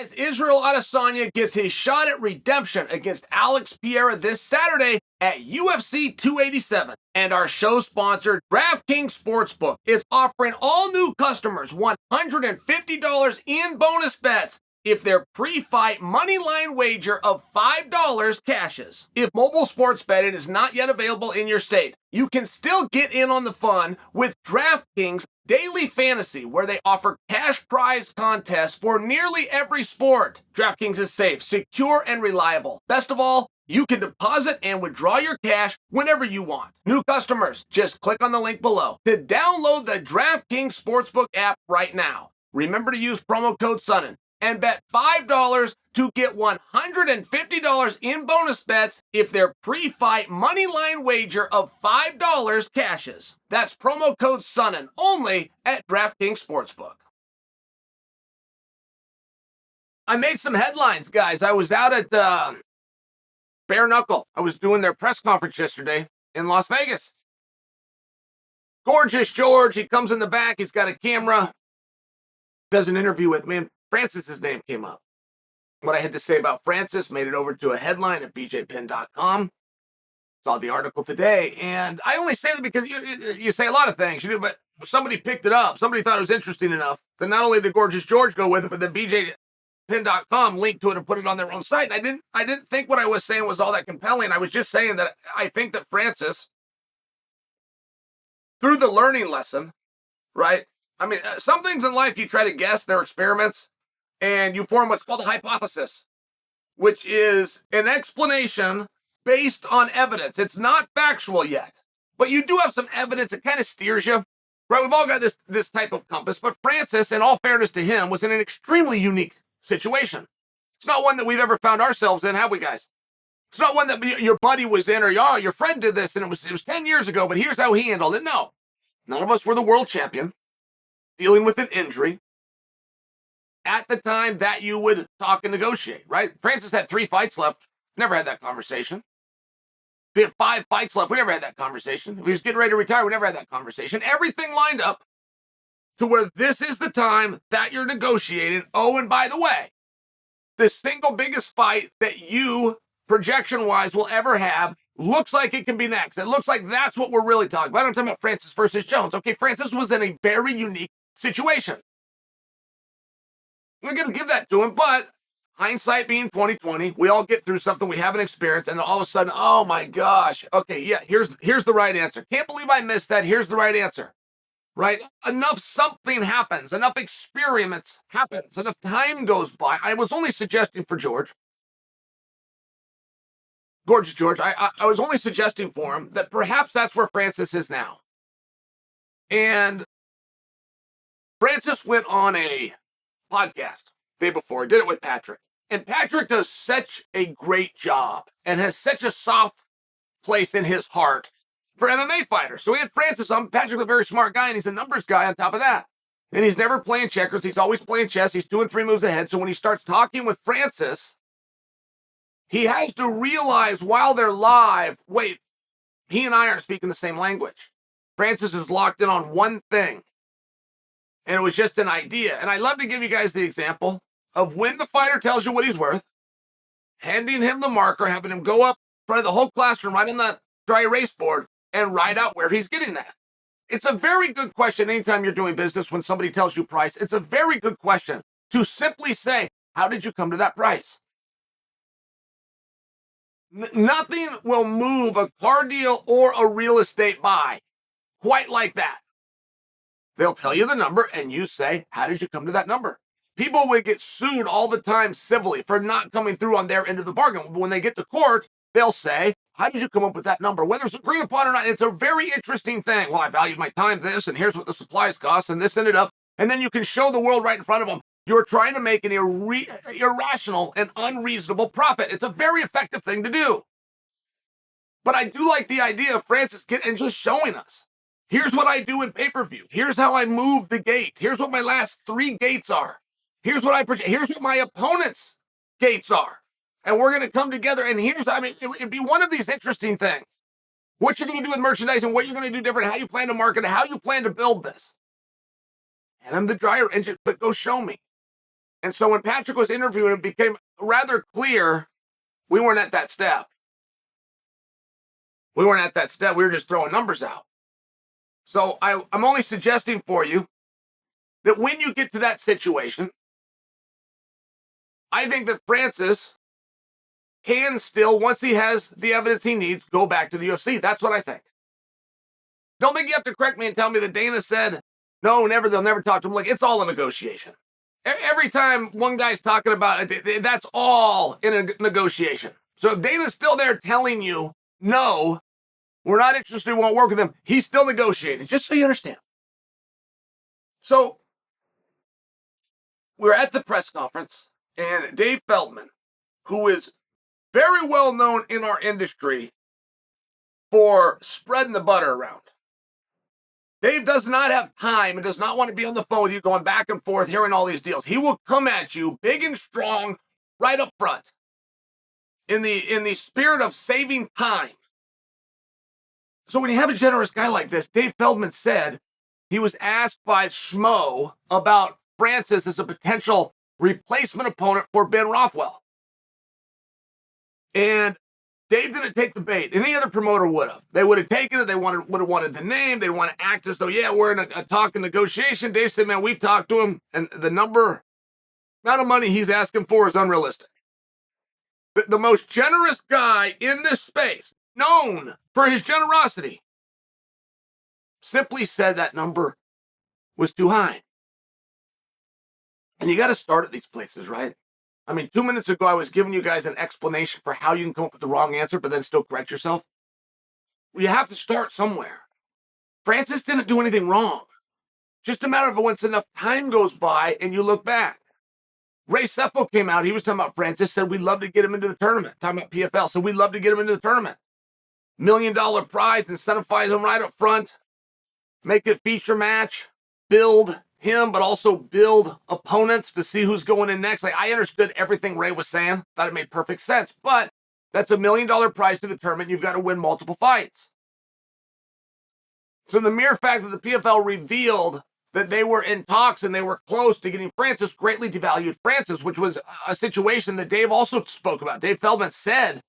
Guys, Israel Adesanya gets his shot at redemption against Alex Pereira this Saturday at UFC 287. And our show sponsor, DraftKings Sportsbook, is offering all new customers $150 in bonus bets if their pre-fight moneyline wager of $5 cashes. If mobile sports betting is not yet available in your state, you can still get in on the fun with DraftKings Daily Fantasy, where they offer cash prize contests for nearly every sport. DraftKings is safe, secure, and reliable. Best of all, you can deposit and withdraw your cash whenever you want. New customers, just click on the link below to download the DraftKings Sportsbook app right now. Remember to use promo code Sonnen and bet $5 to get $150 in bonus bets if their pre-fight moneyline wager of $5 cashes. That's promo code Sonnen only at DraftKings Sportsbook. I made some headlines, guys. I was out at Bare Knuckle. I was doing their press conference yesterday in Las Vegas. Gorgeous George, he comes in the back. He's got a camera, does an interview with me, and Francis's name came up. What I had to say about Francis made it over to a headline at bjpin.com. Saw the article today, and I only say that because you say a lot of things, you do, but somebody picked it up. Somebody thought it was interesting enough that not only did Gorgeous George go with it, but then bjpin.com linked to it and put it on their own site. And I didn't think what I was saying was all that compelling. I was just saying that I think that Francis, through the learning lesson, right? I mean, some things in life you try to guess, they're experiments. And you form what's called a hypothesis, which is an explanation based on evidence. It's not factual yet, but you do have some evidence that kind of steers you, right? We've all got this type of compass, but Francis, in all fairness to him, was in an extremely unique situation. It's not one that we've ever found ourselves in, have we, guys? It's not one that your buddy was in, or your friend did this, and it was 10 years ago, but here's how he handled it. No, none of us were the world champion, dealing with an injury at the time that you would talk and negotiate, right? Francis had 3 fights left. Never had that conversation. If he had 5 fights left, we never had that conversation. If he was getting ready to retire, we never had that conversation. Everything lined up to where this is the time that you're negotiating. Oh, and by the way, the single biggest fight that you, projection-wise, will ever have looks like it can be next. It looks like that's what we're really talking about. I'm talking about Francis versus Jones. Okay, Francis was in a very unique situation. We're going to give that to him, but hindsight being 2020, we all get through something we haven't experienced, and all of a sudden, oh my gosh, okay, yeah, here's the right answer. Can't believe I missed that. Here's the right answer, right? Enough something happens, enough experiments happens, enough time goes by. I was only suggesting for Gorgeous George, I was only suggesting for him that perhaps that's where Francis is now. And Francis went on a podcast day before. Did it with Patrick. And Patrick does such a great job and has such a soft place in his heart for MMA fighters. So he had Francis on. Patrick's a very smart guy, and he's a numbers guy on top of that. And he's never playing checkers. He's always playing chess. He's 2 and 3 moves ahead. So when he starts talking with Francis, he has to realize while they're live, wait, he and I aren't speaking the same language. Francis is locked in on one thing. And it was just an idea. And I love to give you guys the example of when the fighter tells you what he's worth, handing him the marker, having him go up in front of the whole classroom, right on the dry erase board, and write out where he's getting that. It's a very good question anytime you're doing business when somebody tells you price. It's a very good question to simply say, how did you come to that price? Nothing will move a car deal or a real estate buy quite like that. They'll tell you the number, and you say, how did you come to that number? People would get sued all the time civilly for not coming through on their end of the bargain. But when they get to court, they'll say, how did you come up with that number? Whether it's agreed upon or not, it's a very interesting thing. Well, I valued my time this, and here's what the supplies cost, and this ended up. And then you can show the world right in front of them, you're trying to make an irrational and unreasonable profit. It's a very effective thing to do. But I do like the idea of Francis and just showing us. Here's what I do in pay-per-view. Here's how I move the gate. Here's what my last 3 gates are. Here's what I project. Here's what my opponent's gates are. And we're going to come together. And it'd be one of these interesting things. What you're going to do with merchandising, what you're going to do different, how you plan to market it, how you plan to build this. And I'm the dryer engine, but go show me. And so when Patrick was interviewing, it became rather clear we weren't at that step. We weren't at that step. We were just throwing numbers out. So I'm only suggesting for you that when you get to that situation, I think that Francis can still, once he has the evidence he needs, go back to the UFC. That's what I think. Don't think you have to correct me and tell me that Dana said, no, never, they'll never talk to him. Like, it's all a negotiation. Every time one guy's talking about it, that's all in a negotiation. So if Dana's still there telling you, no, we're not interested, we won't work with him, he's still negotiating, just so you understand. So we're at the press conference, and Dave Feldman, who is very well known in our industry for spreading the butter around. Dave does not have time and does not want to be on the phone with you going back and forth, hearing all these deals. He will come at you big and strong right up front in the spirit of saving time. So when you have a generous guy like this, Dave Feldman said he was asked by Schmo about Francis as a potential replacement opponent for Ben Rothwell. And Dave didn't take the bait. Any other promoter would have. They would have taken it. They would have wanted the name. They want to act as though, yeah, we're in a talk and negotiation. Dave said, man, we've talked to him, and the amount of money he's asking for is unrealistic. The most generous guy in this space, known for his generosity, simply said that number was too high. And you got to start at these places, right? I mean, 2 minutes ago, I was giving you guys an explanation for how you can come up with the wrong answer, but then still correct yourself. You have to start somewhere. Francis didn't do anything wrong. Just a matter of once enough time goes by and you look back. Ray Sefo came out. He was talking about Francis, said we'd love to get him into the tournament. Talking about PFL. So we'd love to get him into the tournament. $1 million prize, incentivize him right up front. Make it feature match. Build him, but also build opponents to see who's going in next. Like, I understood everything Ray was saying. Thought it made perfect sense. But that's $1 million prize to the tournament. You've got to win multiple fights. So the mere fact that the PFL revealed that they were in talks and they were close to getting Francis greatly devalued Francis, which was a situation that Dave also spoke about. Dave Feldman said,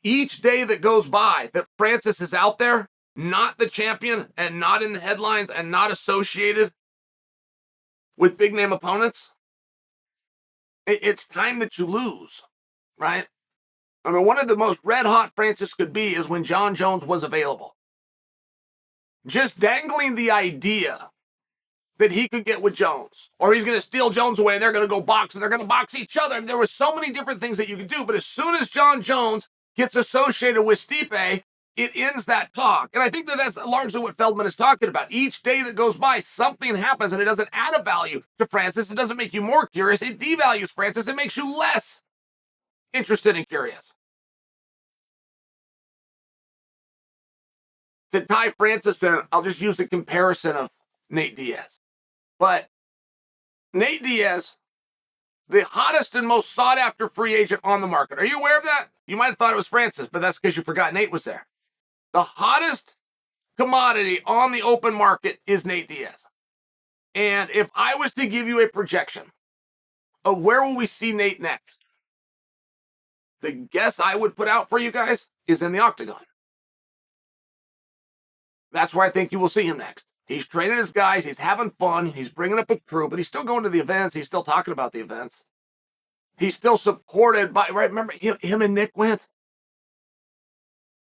each day that goes by that Francis is out there, not the champion and not in the headlines and not associated with big name opponents, it's time that you lose, right? I mean, one of the most red hot Francis could be is when Jon Jones was available. Just dangling the idea that he could get with Jones, or he's going to steal Jones away and they're going to go box and they're going to box each other. And there were so many different things that you could do, but as soon as Jon Jones gets associated with Stipe, it ends that talk. And I think that that's largely what Feldman is talking about. Each day that goes by, something happens and it doesn't add a value to Francis. It doesn't make you more curious. It devalues Francis. It makes you less interested and curious. To tie Francis in, I'll just use the comparison of Nate Diaz. But Nate Diaz, the hottest and most sought-after free agent on the market. Are you aware of that? You might have thought it was Francis, but that's because you forgot Nate was there. The hottest commodity on the open market is Nate Diaz. And if I was to give you a projection of where will we see Nate next, the guess I would put out for you guys is in the octagon. That's where I think you will see him next. He's training his guys. He's having fun. He's bringing up a crew, but he's still going to the events. He's still talking about the events. He's still supported by, right? Remember, him and Nick went.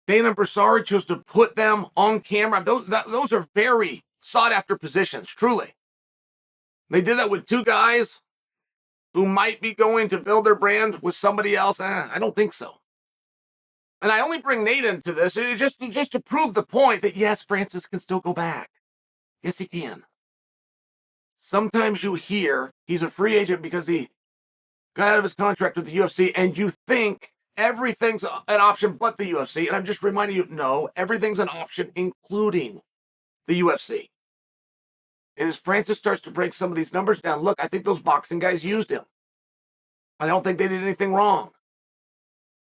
Dana Broussard chose to put them on camera. Those are very sought-after positions, truly. They did that with two guys who might be going to build their brand with somebody else. I don't think so. And I only bring Nate into this just to prove the point that, yes, Francis can still go back. Yes, he can. Sometimes you hear he's a free agent because he got out of his contract with the UFC, and you think everything's an option but the UFC. And I'm just reminding you, no, everything's an option, including the UFC. And as Francis starts to break some of these numbers down, look, I think those boxing guys used him. I don't think they did anything wrong.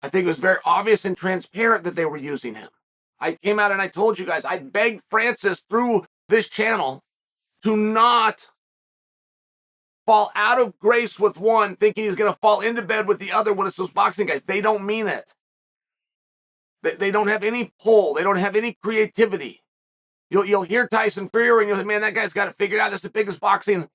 I think it was very obvious and transparent that they were using him. I came out and I told you guys, I begged Francis through this channel to not fall out of grace with one, thinking he's going to fall into bed with the other when it's those boxing guys. They don't mean it. They don't have any pull. They don't have any creativity. You'll hear Tyson Fury and you'll say, man, that guy's got it figured out. That's the biggest boxing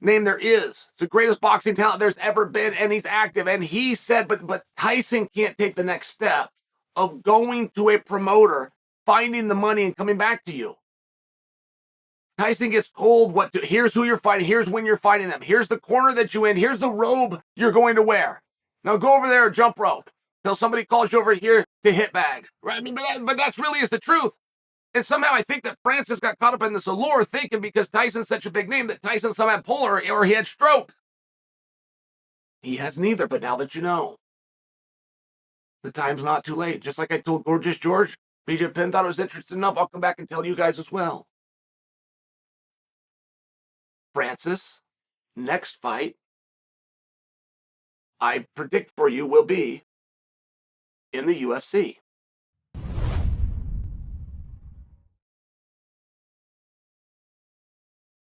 name there is. It's the greatest boxing talent there's ever been, and he's active. And he said, but Tyson can't take the next step of going to a promoter, finding the money, and coming back to you. Tyson gets told what to, here's who you're fighting, here's when you're fighting them, here's the corner that you in, here's the robe you're going to wear. Now go over there and jump rope till somebody calls you over here to hit bag. Right? I mean, but that's really is the truth. And somehow I think that Francis got caught up in this allure, thinking because Tyson's such a big name that Tyson somehow had pull or he had stroke. He has neither, but now that you know, the time's not too late. Just like I told Gorgeous George, BJ Penn thought it was interesting enough, I'll come back and tell you guys as well. Francis, next fight, I predict for you will be in the UFC.